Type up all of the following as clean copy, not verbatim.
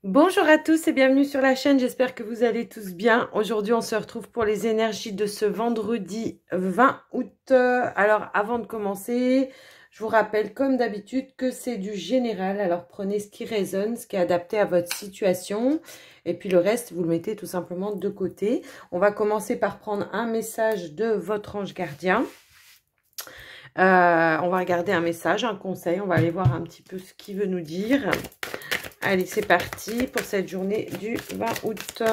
Bonjour à tous et bienvenue sur la chaîne, j'espère que vous allez tous bien. Aujourd'hui, on se retrouve pour les énergies de ce vendredi 20 août. Alors, avant de commencer, je vous rappelle comme d'habitude que c'est du général. Alors, prenez ce qui résonne, ce qui est adapté à votre situation. Et puis le reste, vous le mettez tout simplement de côté. On va commencer par prendre un message de votre ange gardien. On va regarder un message, un conseil. On va aller voir un petit peu ce qu'il veut nous dire. Allez, c'est parti pour cette journée du 20 août.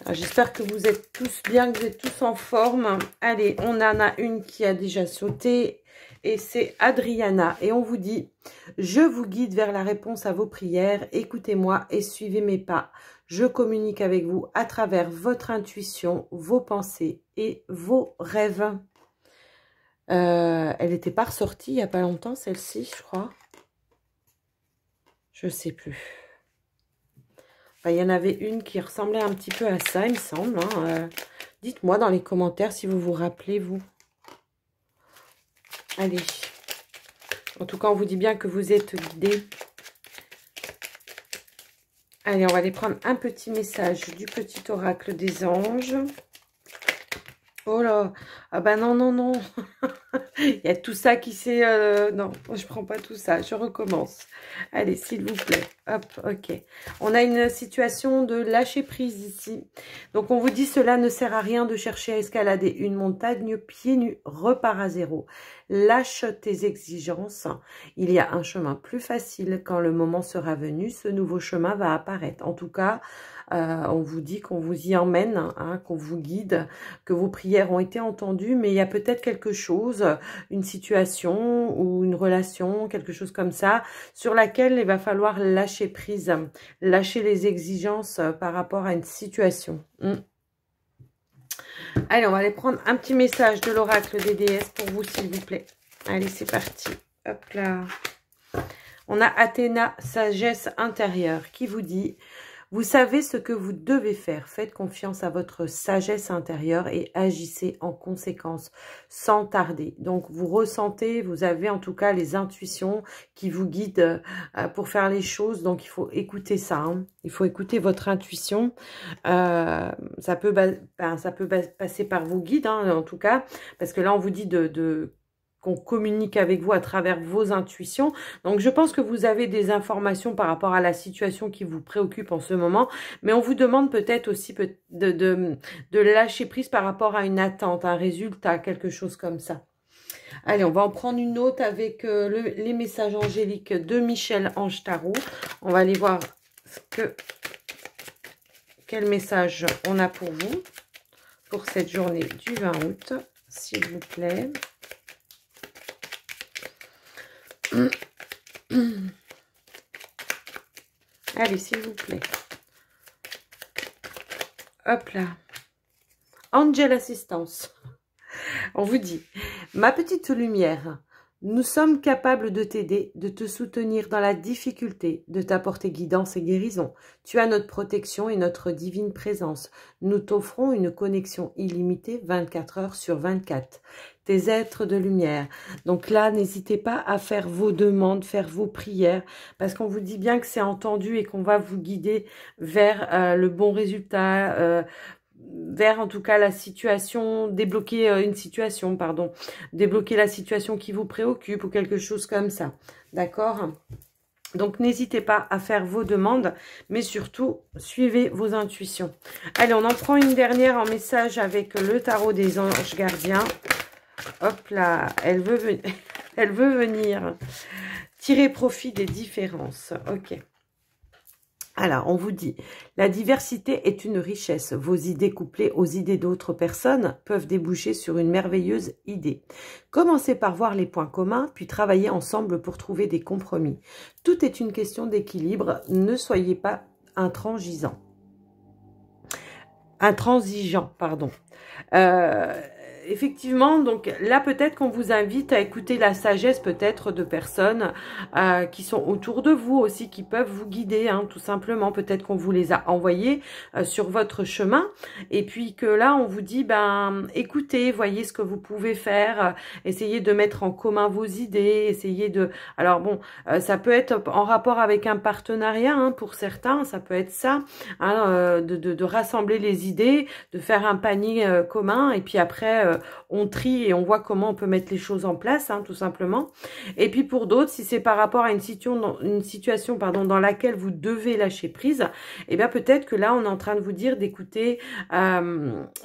J'espère que vous êtes tous bien, que vous êtes tous en forme. Allez, on en a une qui a déjà sauté et c'est Adriana. Et on vous dit, je vous guide vers la réponse à vos prières. Écoutez-moi et suivez mes pas. Je communique avec vous à travers votre intuition, vos pensées et vos rêves. Elle n'était pas ressortie il n'y a pas longtemps, celle-ci, je crois. Je sais plus. Enfin, il y en avait une qui ressemblait un petit peu à ça, il me semble. Hein. Dites-moi dans les commentaires si vous vous rappelez, vous. Allez. En tout cas, on vous dit bien que vous êtes guidés. Allez, on va aller prendre un petit message du petit oracle des anges. Oh là, ah bah non, non, non. Il y a tout ça qui s'est... non, je prends pas tout ça, je recommence. Allez, s'il vous plaît. Hop, ok. On a une situation de lâcher prise ici. Donc, on vous dit, cela ne sert à rien de chercher à escalader une montagne pieds nus. Repars à zéro. Lâche tes exigences. Il y a un chemin plus facile. Quand le moment sera venu, ce nouveau chemin va apparaître. En tout cas, on vous dit qu'on vous y emmène, hein, qu'on vous guide, que vos prières ont été entendues, mais il y a peut-être quelque chose, une situation ou une relation, quelque chose comme ça, sur laquelle il va falloir lâcher prise, lâcher les exigences par rapport à une situation. Allez, on va aller prendre un petit message de l'oracle des déesses pour vous, s'il vous plaît. Allez, c'est parti. Hop là. On a Athéna, sagesse intérieure, qui vous dit... Vous savez ce que vous devez faire. Faites confiance à votre sagesse intérieure et agissez en conséquence sans tarder. Donc, vous ressentez, vous avez en tout cas les intuitions qui vous guident pour faire les choses. Donc, il faut écouter ça. Hein. Il faut écouter votre intuition. Ça peut passer par vos guides, hein, en tout cas. Parce que là, on vous dit qu'on communique avec vous à travers vos intuitions. Donc, je pense que vous avez des informations par rapport à la situation qui vous préoccupe en ce moment. Mais on vous demande peut-être aussi de lâcher prise par rapport à une attente, un résultat, quelque chose comme ça. Allez, on va en prendre une autre avec les messages angéliques de Michel Ange Tarot. On va aller voir quel message on a pour vous pour cette journée du 20 août, s'il vous plaît. Allez, s'il vous plaît. Hop là. Angel Assistance. On vous dit, ma petite lumière, nous sommes capables de t'aider, de te soutenir dans la difficulté, de t'apporter guidance et guérison. Tu as notre protection et notre divine présence. Nous t'offrons une connexion illimitée 24 heures sur 24. Tes êtres de lumière. Donc là, n'hésitez pas à faire vos demandes, faire vos prières, parce qu'on vous dit bien que c'est entendu et qu'on va vous guider vers le bon résultat, vers en tout cas la situation, débloquer une situation, pardon, débloquer la situation qui vous préoccupe ou quelque chose comme ça, d'accord ? Donc, n'hésitez pas à faire vos demandes, mais surtout, suivez vos intuitions. Allez, on en prend une dernière en message avec le tarot des anges gardiens. Hop là, elle veut venir, elle veut venir tirer profit des différences. Ok. Alors, on vous dit, la diversité est une richesse. Vos idées couplées aux idées d'autres personnes peuvent déboucher sur une merveilleuse idée. Commencez par voir les points communs, puis travaillez ensemble pour trouver des compromis. Tout est une question d'équilibre. Ne soyez pas intransigeant. Pardon. effectivement, donc là peut-être qu'on vous invite à écouter la sagesse peut-être de personnes qui sont autour de vous aussi, qui peuvent vous guider, hein, tout simplement. Peut-être qu'on vous les a envoyés sur votre chemin et puis que là on vous dit, ben écoutez, voyez ce que vous pouvez faire, essayez de mettre en commun vos idées, essayez de... Alors bon, ça peut être en rapport avec un partenariat, hein, pour certains, ça peut être ça, hein, de rassembler les idées, de faire un panier commun et puis après on trie et on voit comment on peut mettre les choses en place, hein, tout simplement. Et puis pour d'autres, si c'est par rapport à une situation pardon, dans laquelle vous devez lâcher prise, eh bien peut-être que là on est en train de vous dire d'écouter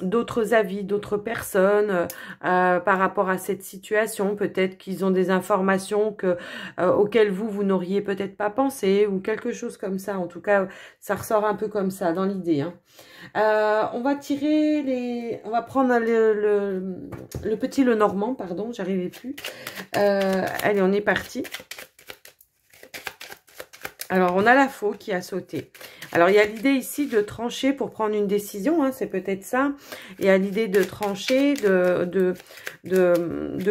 d'autres avis, d'autres personnes par rapport à cette situation. Peut-être qu'ils ont des informations auxquelles vous n'auriez peut-être pas pensé ou quelque chose comme ça. En tout cas, ça ressort un peu comme ça dans l'idée, hein. On va tirer on va prendre le petit Lenormand, pardon, j'arrivais plus. Allez, on est parti. Alors, on a la faux qui a sauté. Alors, il y a l'idée ici de trancher pour prendre une décision, hein, c'est peut-être ça. Il y a l'idée de trancher, de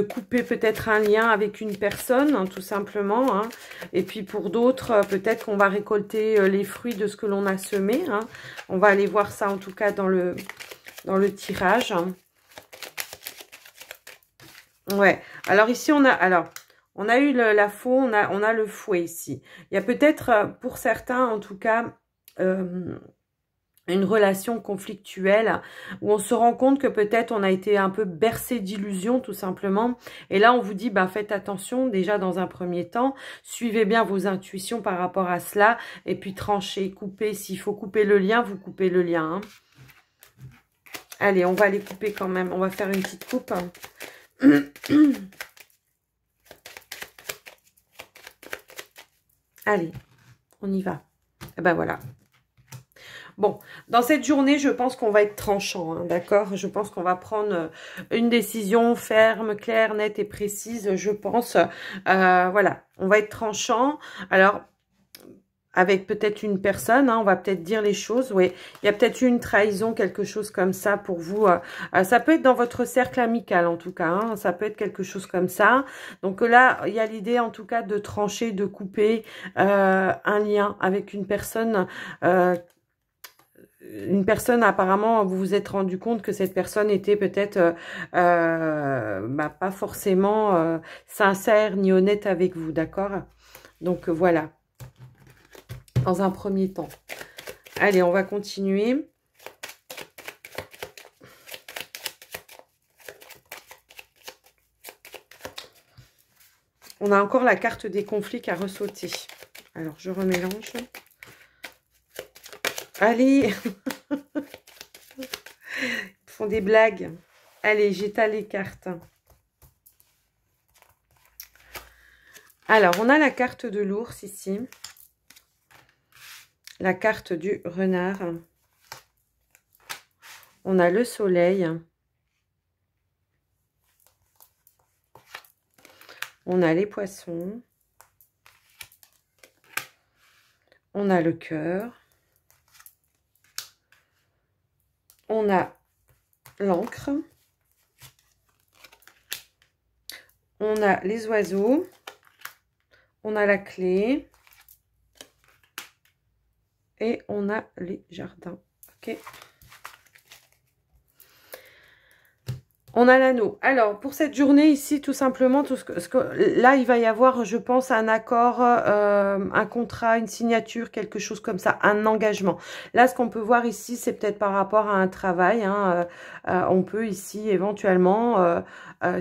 couper peut-être un lien avec une personne, hein, tout simplement. Hein. Et puis, pour d'autres, peut-être qu'on va récolter les fruits de ce que l'on a semé. Hein. On va aller voir ça, en tout cas, dans le tirage. Ouais. Alors, ici, on a eu la faux, on a le fouet ici. Il y a peut-être, pour certains, en tout cas, une relation conflictuelle où on se rend compte que peut-être on a été un peu bercé d'illusions tout simplement. Et là, on vous dit, bah, faites attention déjà dans un premier temps. Suivez bien vos intuitions par rapport à cela. Et puis tranchez, coupez. S'il faut couper le lien, vous coupez le lien. Hein. Allez, on va les couper quand même. On va faire une petite coupe. Allez, on y va. Et ben voilà. Bon, dans cette journée, je pense qu'on va être tranchant, hein, d'accord? Je pense qu'on va prendre une décision ferme, claire, nette et précise, je pense. Voilà, on va être tranchant. Alors, avec peut-être une personne, hein, on va peut-être dire les choses. Oui, il y a peut-être une trahison, quelque chose comme ça pour vous. Ça peut être dans votre cercle amical, en tout cas. Hein, ça peut être quelque chose comme ça. Donc là, il y a l'idée, en tout cas, de trancher, de couper un lien avec une personne. Apparemment, vous vous êtes rendu compte que cette personne était peut-être pas forcément sincère ni honnête avec vous, d'accord? Donc voilà, dans un premier temps. Allez, on va continuer. On a encore la carte des conflits qui a ressauté. Alors, je remélange. Allez, ils font des blagues. Allez, j'étale les cartes. Alors, on a la carte de l'ours ici. La carte du renard. On a le soleil. On a les poissons. On a le cœur. On a l'encre. On a les oiseaux. On a la clé. Et on a les jardins. Ok. On a l'anneau. Alors, pour cette journée ici, tout simplement, là, il va y avoir, je pense, un accord, un contrat, une signature, quelque chose comme ça, un engagement. Là, ce qu'on peut voir ici, c'est peut-être par rapport à un travail. Hein, on peut ici, éventuellement,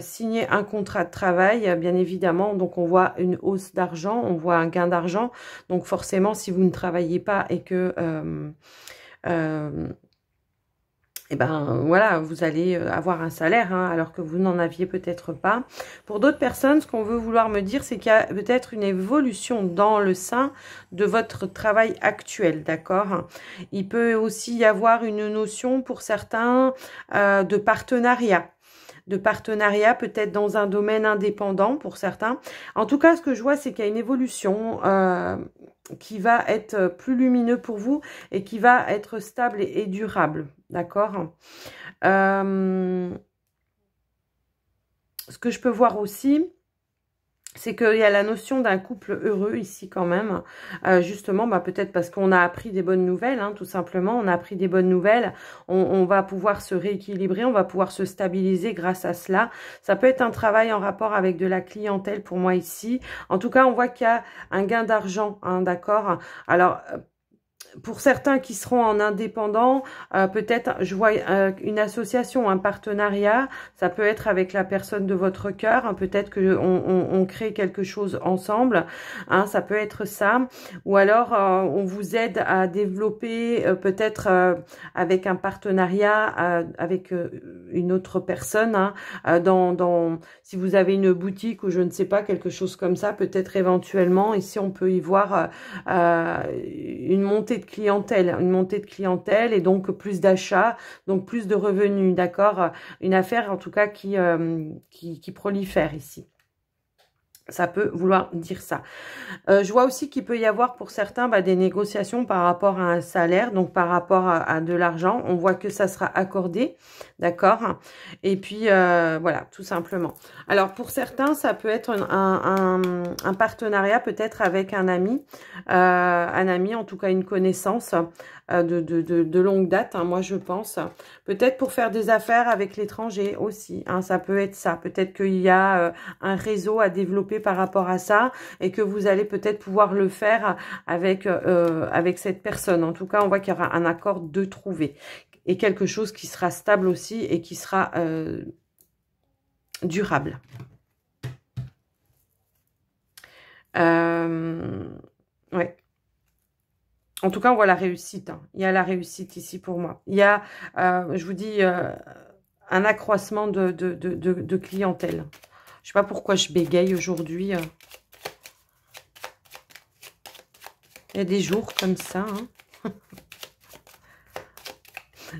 signer un contrat de travail, bien évidemment. Donc, on voit une hausse d'argent, on voit un gain d'argent. Donc, forcément, si vous ne travaillez pas et que... et ben voilà, vous allez avoir un salaire, hein, alors que vous n'en aviez peut-être pas. Pour d'autres personnes, ce qu'on veut vouloir me dire, c'est qu'il y a peut-être une évolution dans le sein de votre travail actuel, d'accord? Il peut aussi y avoir une notion pour certains de partenariat. De partenariat, peut-être dans un domaine indépendant pour certains. En tout cas, ce que je vois, c'est qu'il y a une évolution qui va être plus lumineux pour vous et qui va être stable et durable. D'accord. ce que je peux voir aussi, c'est qu'il y a la notion d'un couple heureux ici quand même. Justement, bah, peut-être parce qu'on a appris des bonnes nouvelles, hein, tout simplement. On a appris des bonnes nouvelles. On va pouvoir se rééquilibrer, on va pouvoir se stabiliser grâce à cela. Ça peut être un travail en rapport avec de la clientèle pour moi ici. En tout cas, on voit qu'il y a un gain d'argent, hein, d'accord. Alors, pour certains qui seront en indépendant, peut-être, je vois une association, un partenariat, ça peut être avec la personne de votre cœur, hein, peut-être que on crée quelque chose ensemble, hein, ça peut être ça, ou alors on vous aide à développer peut-être avec un partenariat avec une autre personne, hein, si vous avez une boutique ou je ne sais pas, quelque chose comme ça, peut-être éventuellement, ici on peut y voir une montée de clientèle et donc plus d'achats, donc plus de revenus, d'accord? Une affaire en tout cas qui prolifère ici. Ça peut vouloir dire ça. Je vois aussi qu'il peut y avoir pour certains des négociations par rapport à un salaire, donc par rapport à de l'argent. On voit que ça sera accordé, d'accord? Et puis, voilà, tout simplement. Alors, pour certains, ça peut être un partenariat peut-être avec un ami, en tout cas une connaissance de longue date, hein, moi je pense. Peut-être pour faire des affaires avec l'étranger aussi, hein, ça peut être ça. Peut-être qu'il y a un réseau à développer par rapport à ça et que vous allez peut-être pouvoir le faire avec cette personne. En tout cas, on voit qu'il y aura un accord de trouver et quelque chose qui sera stable aussi et qui sera durable. Ouais. En tout cas, on voit la réussite. Hein. Il y a la réussite ici pour moi. Il y a, je vous dis, un accroissement de clientèle. Je sais pas pourquoi je bégaye aujourd'hui. Il y a des jours comme ça. Hein.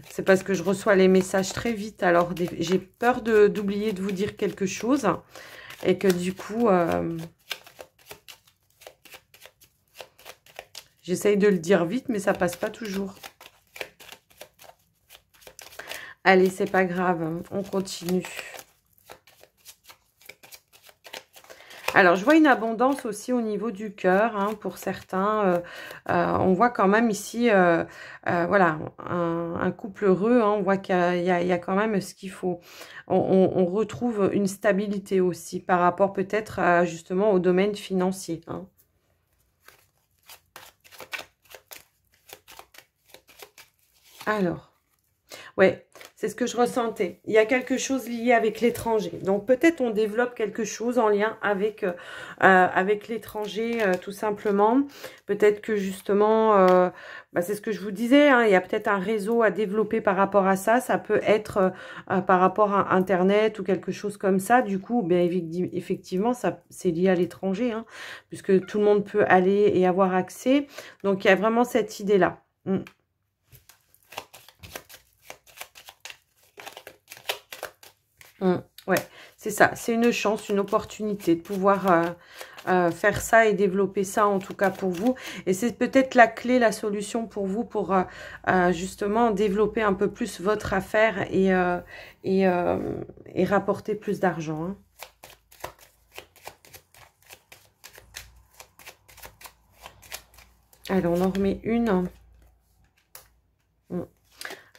C'est parce que je reçois les messages très vite. Alors, j'ai peur d'oublier de vous dire quelque chose. Et que du coup... j'essaye de le dire vite, mais ça passe pas toujours. Allez, c'est pas grave, hein, on continue. Alors, je vois une abondance aussi au niveau du cœur, hein, pour certains. On voit quand même ici, voilà, un couple heureux. Hein, on voit qu'il y a quand même ce qu'il faut. On retrouve une stabilité aussi par rapport peut-être justement au domaine financier. Hein. Alors, ouais, c'est ce que je ressentais. Il y a quelque chose lié avec l'étranger. Donc, peut-être on développe quelque chose en lien avec l'étranger, tout simplement. Peut-être que justement, c'est ce que je vous disais, hein, il y a peut-être un réseau à développer par rapport à ça. Ça peut être par rapport à Internet ou quelque chose comme ça. Du coup, effectivement, ça c'est lié à l'étranger, hein, puisque tout le monde peut aller et avoir accès. Donc, il y a vraiment cette idée-là. Ouais, c'est ça. C'est une chance, une opportunité de pouvoir faire ça et développer ça, en tout cas pour vous. Et c'est peut-être la clé, la solution pour vous pour justement développer un peu plus votre affaire et rapporter plus d'argent. Hein. Allez, on en remet une.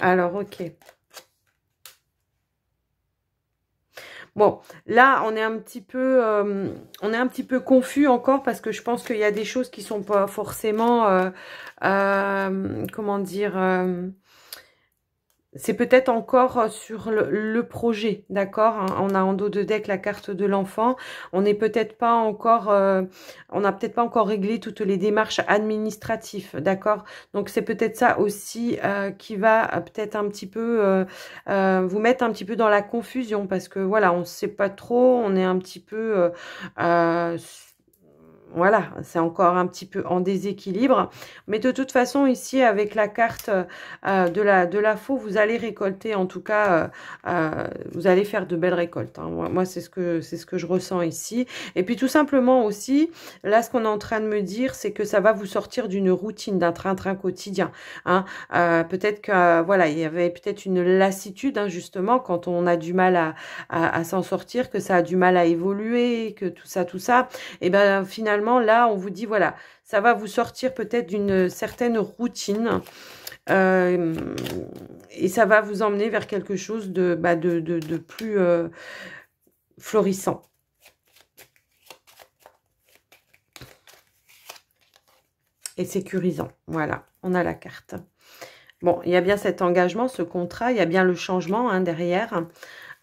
Alors, ok. Bon, là, on est un petit peu confus encore parce que je pense qu'il y a des choses qui sont pas forcément, comment dire, c'est peut-être encore sur le projet, d'accord? On a en dos de deck la carte de l'enfant. On n'est peut-être pas encore, on n'a peut-être pas encore réglé toutes les démarches administratives, d'accord? Donc c'est peut-être ça aussi qui va peut-être un petit peu vous mettre un petit peu dans la confusion parce que voilà, on ne sait pas trop, on est un petit peu voilà, c'est encore un petit peu en déséquilibre. Mais de toute façon, ici, avec la carte de la faux, vous allez récolter, en tout cas, vous allez faire de belles récoltes. Hein. Moi, c'est ce que je ressens ici. Et puis, tout simplement aussi, là, ce qu'on est en train de me dire, c'est que ça va vous sortir d'une routine, d'un train-train quotidien. Hein. Peut-être que, voilà, il y avait peut-être une lassitude, hein, justement, quand on a du mal à s'en sortir, que ça a du mal à évoluer, que tout ça. Et ben finalement, là, on vous dit, voilà, ça va vous sortir peut-être d'une certaine routine et ça va vous emmener vers quelque chose de plus florissant. Et sécurisant. Voilà, on a la carte. Bon, il y a bien cet engagement, ce contrat, il y a bien le changement hein, derrière.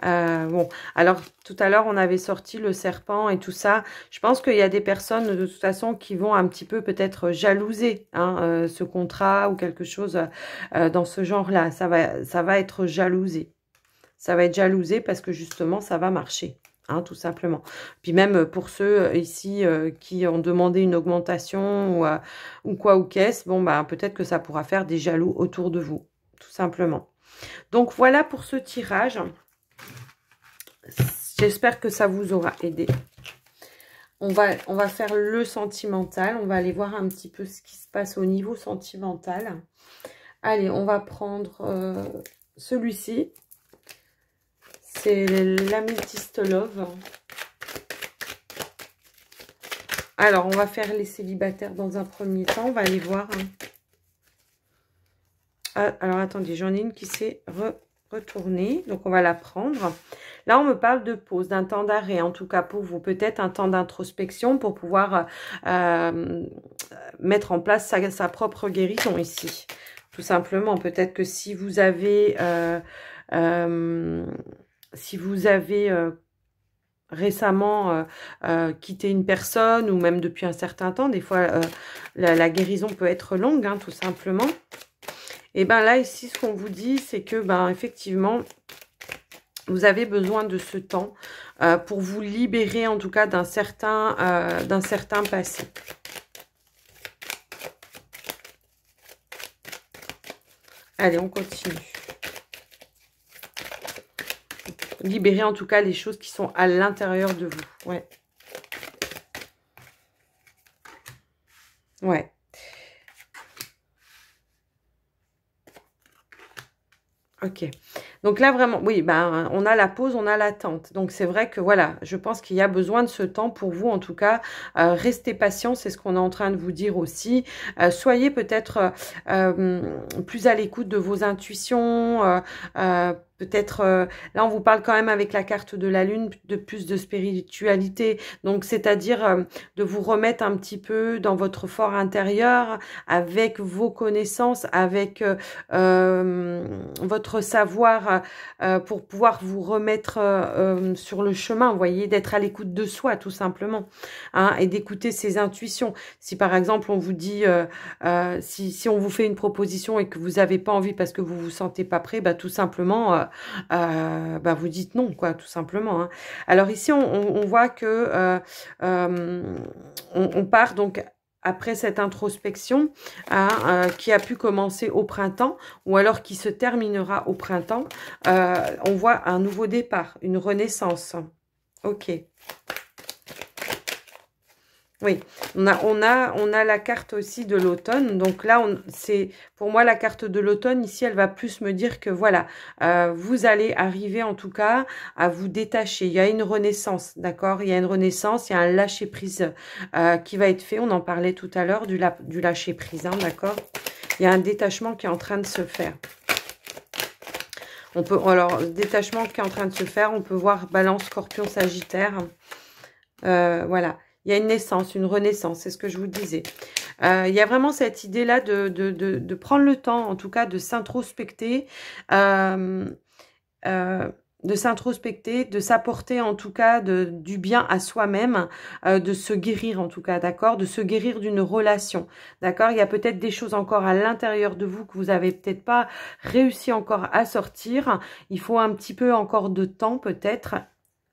Bon, alors tout à l'heure on avait sorti le serpent et tout ça. Je pense qu'il y a des personnes de toute façon qui vont un petit peu peut-être jalouser hein, ce contrat ou quelque chose dans ce genre-là. Ça va être jalousé. Ça va être jalousé parce que justement ça va marcher. Hein, tout simplement. Puis même pour ceux ici qui ont demandé une augmentation ou quoi ou qu'est-ce, bon bah peut-être que ça pourra faire des jaloux autour de vous, tout simplement. Donc voilà pour ce tirage. J'espère que ça vous aura aidé. On va faire le sentimental. On va aller voir un petit peu ce qui se passe au niveau sentimental. Allez, on va prendre celui-ci. C'est l'Amethyst Love. Alors, on va faire les célibataires dans un premier temps. On va aller voir. Ah, alors, attendez, j'en ai une qui s'est retournée. Donc, on va la prendre. Là, on me parle de pause, d'un temps d'arrêt, en tout cas pour vous. Peut-être un temps d'introspection pour pouvoir mettre en place sa propre guérison ici. Tout simplement, peut-être que si vous avez... récemment quitté une personne ou même depuis un certain temps, des fois la guérison peut être longue, hein, tout simplement. Et bien là, ici, ce qu'on vous dit, c'est que, effectivement, vous avez besoin de ce temps pour vous libérer, en tout cas, d'un certain passé. Allez, on continue. Libérer, en tout cas, les choses qui sont à l'intérieur de vous. Ouais. Ouais. Ok. Donc là, vraiment, oui, on a la pause, on a l'attente. Donc, c'est vrai que, voilà, je pense qu'il y a besoin de ce temps pour vous, en tout cas. Restez patient, c'est ce qu'on est en train de vous dire aussi. Soyez peut-être plus à l'écoute de vos intuitions. Peut-être, là, on vous parle quand même avec la carte de la Lune de plus de spiritualité. Donc, c'est-à-dire de vous remettre un petit peu dans votre fort intérieur avec vos connaissances, avec votre savoir pour pouvoir vous remettre sur le chemin, vous voyez, d'être à l'écoute de soi, tout simplement, hein, et d'écouter ses intuitions. Si, par exemple, on vous dit, si on vous fait une proposition et que vous n'avez pas envie parce que vous vous sentez pas prêt, tout simplement... vous dites non, quoi, tout simplement. Hein. Alors ici, on voit que on part donc après cette introspection qui a pu commencer au printemps ou alors qui se terminera au printemps. On voit un nouveau départ, une renaissance. Ok. Oui, on a la carte aussi de l'automne. Donc là, c'est pour moi la carte de l'automne. Ici, elle va plus me dire que voilà, vous allez arriver en tout cas à vous détacher. Il y a une renaissance, d'accord? Il y a une renaissance, il y a un lâcher-prise qui va être fait. On en parlait tout à l'heure du lâcher-prise, hein, d'accord? Il y a un détachement qui est en train de se faire. Alors, détachement qui est en train de se faire, on peut voir Balance, Scorpion, Sagittaire. Voilà. Il y a une naissance, une renaissance, c'est ce que je vous disais. Il y a vraiment cette idée-là de prendre le temps, en tout cas, de s'introspecter, de s'apporter, en tout cas, du bien à soi-même, de se guérir, en tout cas, d'accord, de se guérir d'une relation, d'accord. Il y a peut-être des choses encore à l'intérieur de vous que vous avez peut-être pas réussi encore à sortir. Il faut un petit peu encore de temps, peut-être.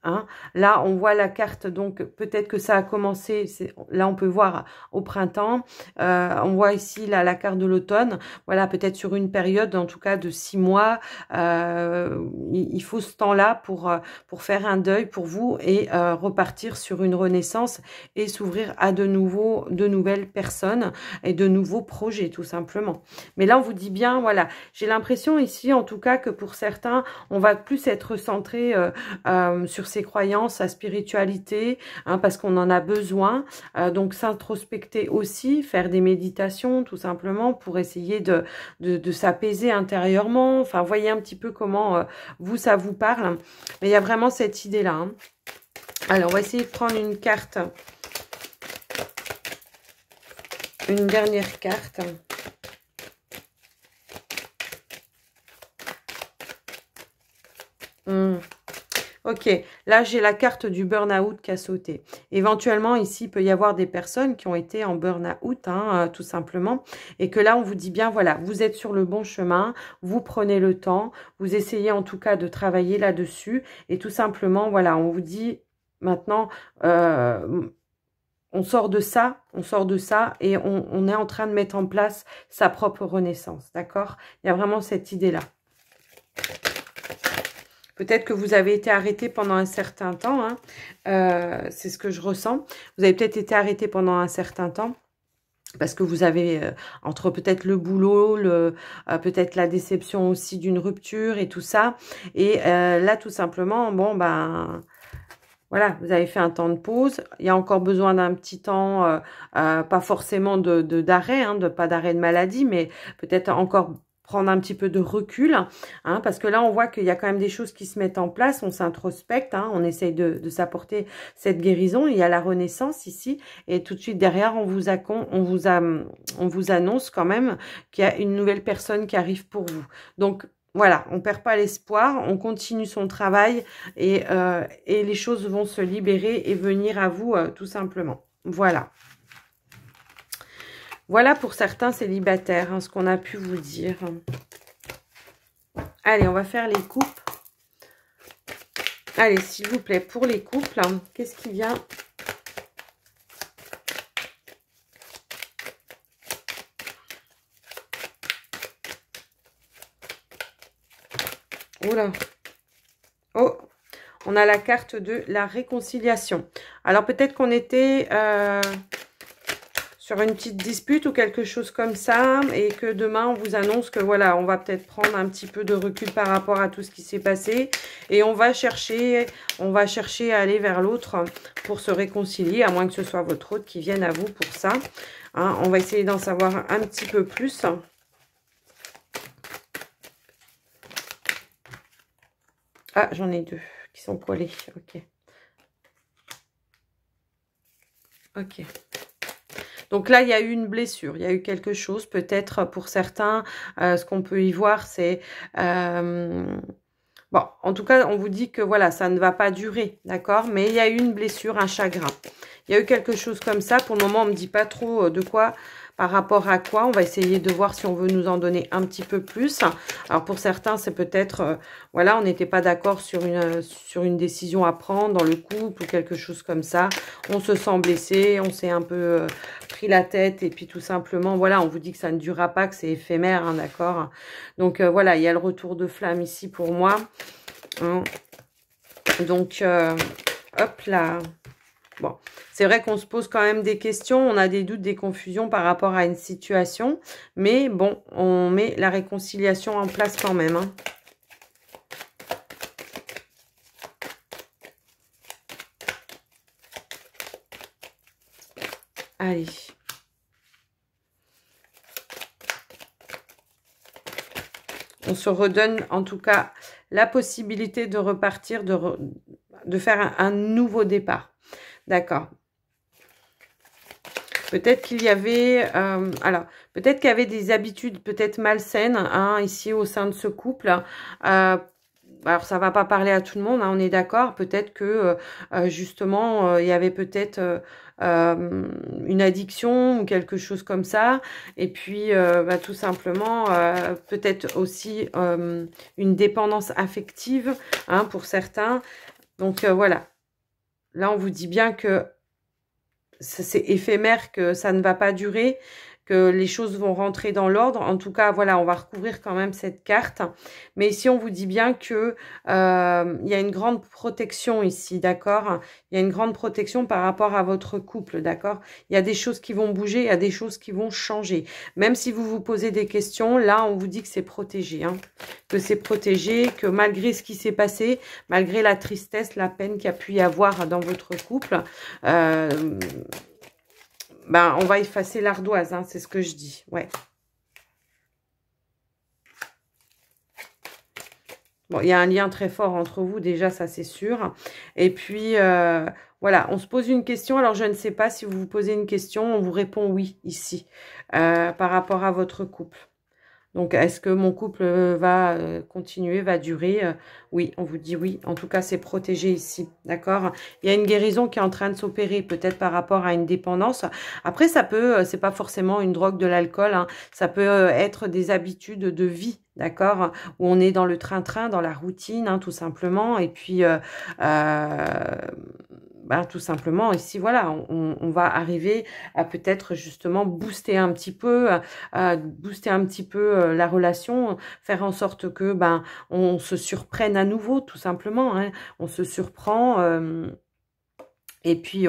Hein. Là, on voit la carte, donc peut-être que ça a commencé, là on peut voir au printemps, on voit ici là, la carte de l'automne, voilà, peut-être sur une période en tout cas de 6 mois, il faut ce temps-là pour faire un deuil pour vous et repartir sur une renaissance et s'ouvrir à de nouvelles personnes et de nouveaux projets tout simplement. Mais là, on vous dit bien, voilà, j'ai l'impression ici en tout cas que pour certains, on va plus être centré sur ses croyances, sa spiritualité, hein, parce qu'on en a besoin. Donc s'introspecter aussi, faire des méditations tout simplement pour essayer de s'apaiser intérieurement. Enfin, voyez un petit peu comment vous, ça vous parle. Mais il y a vraiment cette idée-là. Hein. Alors, on va essayer de prendre une carte. Une dernière carte. Ok, là j'ai la carte du burn-out qui a sauté. Éventuellement ici, il peut y avoir des personnes qui ont été en burn-out, hein, tout simplement. Et que là, on vous dit bien, voilà, vous êtes sur le bon chemin, vous prenez le temps, vous essayez en tout cas de travailler là-dessus. Et tout simplement, voilà, on vous dit maintenant, on sort de ça et on est en train de mettre en place sa propre renaissance, d'accord? Il y a vraiment cette idée-là. Peut-être que vous avez été arrêté pendant un certain temps, hein. C'est ce que je ressens. Vous avez peut-être été arrêté pendant un certain temps parce que vous avez, entre peut-être le boulot, peut-être la déception aussi d'une rupture et tout ça. Et là, tout simplement, bon, ben... Voilà, vous avez fait un temps de pause. Il y a encore besoin d'un petit temps, pas forcément d'arrêt, hein, pas d'arrêt de maladie, mais peut-être encore prendre un petit peu de recul, hein, parce que là, on voit qu'il y a quand même des choses qui se mettent en place, on s'introspecte, hein, on essaye de s'apporter cette guérison. Il y a la renaissance ici, et tout de suite derrière, on vous annonce quand même qu'il y a une nouvelle personne qui arrive pour vous. Donc, voilà, on ne perd pas l'espoir, on continue son travail et les choses vont se libérer et venir à vous tout simplement. Voilà. Voilà pour certains célibataires, hein, ce qu'on a pu vous dire. Allez, on va faire les couples. Allez, s'il vous plaît, pour les couples, hein, qu'est-ce qui vient ? Oula. Oh, on a la carte de la réconciliation. Alors, peut-être qu'on était... sur une petite dispute ou quelque chose comme ça, et que demain on vous annonce que voilà, on va peut-être prendre un petit peu de recul par rapport à tout ce qui s'est passé, et on va chercher à aller vers l'autre pour se réconcilier, à moins que ce soit votre autre qui vienne à vous pour ça. Hein, on va essayer d'en savoir un petit peu plus. Ah, j'en ai deux qui sont collés, ok. Ok. Donc là, il y a eu une blessure, il y a eu quelque chose. Peut-être pour certains, ce qu'on peut y voir, c'est... bon, en tout cas, on vous dit que voilà, ça ne va pas durer, d'accord? Mais il y a eu une blessure, un chagrin. Il y a eu quelque chose comme ça. Pour le moment, on ne me dit pas trop de quoi, par rapport à quoi. On va essayer de voir si on veut nous en donner un petit peu plus. Alors, pour certains, c'est peut-être... voilà, on n'était pas d'accord sur une décision à prendre dans le couple ou quelque chose comme ça. On se sent blessé, on s'est un peu pris la tête et puis tout simplement, voilà, on vous dit que ça ne durera pas, que c'est éphémère, hein, d'accord? Donc, voilà, il y a le retour de flamme ici pour moi. Hein. Donc, hop là... Bon, c'est vrai qu'on se pose quand même des questions, on a des doutes, des confusions par rapport à une situation, mais bon, on met la réconciliation en place quand même. Hein. Allez. On se redonne en tout cas la possibilité de repartir, de faire un nouveau départ. D'accord. Peut-être qu'il y avait, alors, peut-être qu'il y avait des habitudes peut-être malsaines, hein, ici au sein de ce couple. Alors, ça va pas parler à tout le monde, hein, on est d'accord. Peut-être que, justement, il y avait peut-être une addiction ou quelque chose comme ça. Et puis, bah, tout simplement, peut-être aussi une dépendance affective, hein, pour certains. Donc, voilà. Là, on vous dit bien que c'est éphémère, que ça ne va pas durer, que les choses vont rentrer dans l'ordre. En tout cas, voilà, on va recouvrir quand même cette carte. Mais ici, on vous dit bien que il y a une grande protection ici, d'accord? Il y a une grande protection par rapport à votre couple, d'accord? Il y a des choses qui vont bouger, il y a des choses qui vont changer. Même si vous vous posez des questions, là, on vous dit que c'est protégé, hein, que c'est protégé, que malgré ce qui s'est passé, malgré la tristesse, la peine qu'il y a pu y avoir dans votre couple, ben, on va effacer l'ardoise, hein, c'est ce que je dis, ouais. Bon, il y a un lien très fort entre vous, déjà, ça c'est sûr. Et puis, voilà, on se pose une question. Alors, je ne sais pas si vous vous posez une question, on vous répond oui, ici, par rapport à votre couple. Donc, est-ce que mon couple va continuer, va durer? Oui, on vous dit oui. En tout cas, c'est protégé ici, d'accord? Il y a une guérison qui est en train de s'opérer, peut-être par rapport à une dépendance. Après, ça peut, c'est pas forcément une drogue, de l'alcool, hein. Ça peut être des habitudes de vie, d'accord? Où on est dans le train-train, dans la routine, hein, tout simplement. Et puis, bah, tout simplement, ici, voilà, on va arriver à peut-être justement booster un petit peu, la relation, faire en sorte que ben on se surprenne à nouveau, tout simplement, hein. On se surprend et puis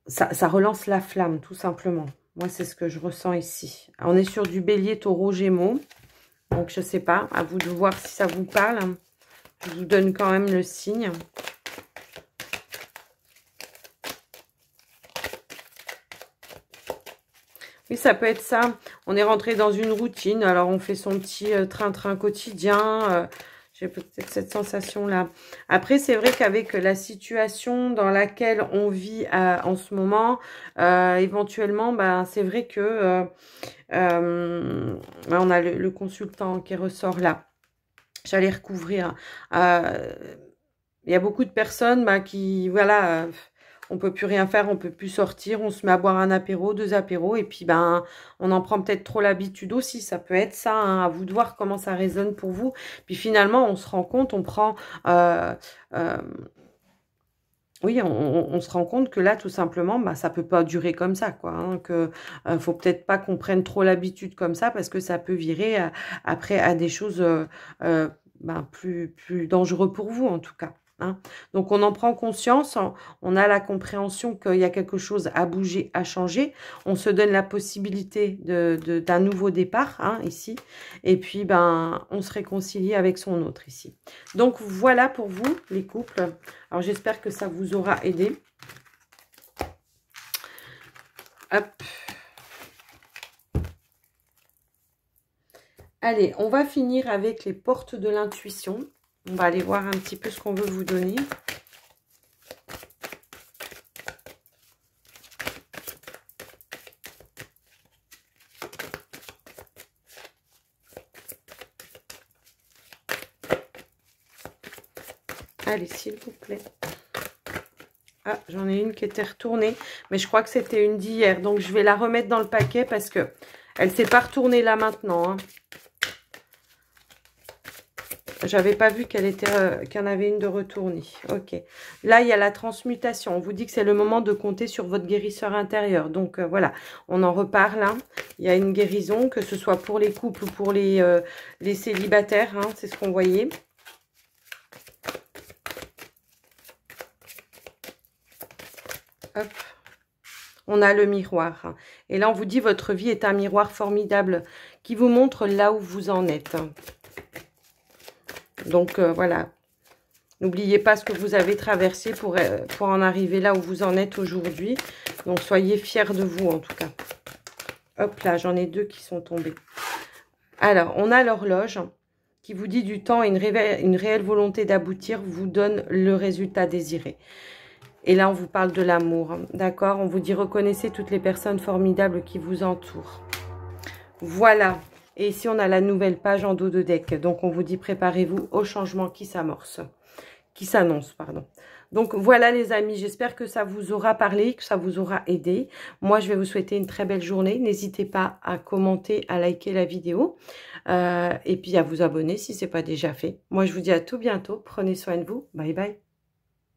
ça relance la flamme, tout simplement. Moi, c'est ce que je ressens ici. On est sur du bélier, taureau, gémeaux. Donc, je sais pas, à vous de voir si ça vous parle. Je vous donne quand même le signe. Oui, ça peut être ça. On est rentré dans une routine. Alors, on fait son petit train-train quotidien. J'ai peut-être cette sensation-là. Après, c'est vrai qu'avec la situation dans laquelle on vit en ce moment, éventuellement, ben, c'est vrai que on a le consultant qui ressort là. J'allais recouvrir. Il y a beaucoup de personnes qui, voilà... on peut plus rien faire, on peut plus sortir, on se met à boire un apéro, 2 apéros, et puis ben on en prend peut-être trop l'habitude aussi, ça peut être ça, hein, à vous de voir comment ça résonne pour vous. Puis finalement, on se rend compte, on prend... oui, on se rend compte que là, tout simplement, bah, ça peut pas durer comme ça, quoi. Hein, que faut peut-être pas qu'on prenne trop l'habitude comme ça, parce que ça peut virer après à des choses ben, plus dangereuses pour vous, en tout cas. Hein. Donc, on en prend conscience, on a la compréhension qu'il y a quelque chose à bouger, à changer. On se donne la possibilité d'un nouveau départ, hein, ici. Et puis, ben, on se réconcilie avec son autre, ici. Donc, voilà pour vous, les couples. Alors, j'espère que ça vous aura aidé. Hop. Allez, on va finir avec les portes de l'intuition. On va aller voir un petit peu ce qu'on veut vous donner. Allez, s'il vous plaît. Ah, j'en ai une qui était retournée, mais je crois que c'était une d'hier. Donc, je vais la remettre dans le paquet parce que elle ne s'est pas retournée là maintenant. Hein. J'avais pas vu qu'elle était, qu'il y en avait une de retournée. Ok. Là, il y a la transmutation. On vous dit que c'est le moment de compter sur votre guérisseur intérieur. Donc, voilà. On en reparle. Hein. Il y a une guérison, que ce soit pour les couples ou pour les célibataires. Hein, c'est ce qu'on voyait. Hop. On a le miroir. Et là, on vous dit, votre vie est un miroir formidable qui vous montre là où vous en êtes. Donc, voilà. N'oubliez pas ce que vous avez traversé pour en arriver là où vous en êtes aujourd'hui. Donc, soyez fiers de vous, en tout cas. Hop là, j'en ai 2 qui sont tombés. Alors, on a l'horloge qui vous dit du temps et une réelle volonté d'aboutir vous donne le résultat désiré. Et là, on vous parle de l'amour, d'accord? On vous dit, reconnaissez toutes les personnes formidables qui vous entourent. Voilà. Et ici, on a la nouvelle page en dos de deck. Donc, on vous dit, préparez-vous au changement qui s'amorce. Qui s'annonce, pardon. Donc voilà les amis, j'espère que ça vous aura parlé, que ça vous aura aidé. Moi, je vais vous souhaiter une très belle journée. N'hésitez pas à commenter, à liker la vidéo et puis à vous abonner si ce n'est pas déjà fait. Moi, je vous dis à tout bientôt. Prenez soin de vous. Bye bye.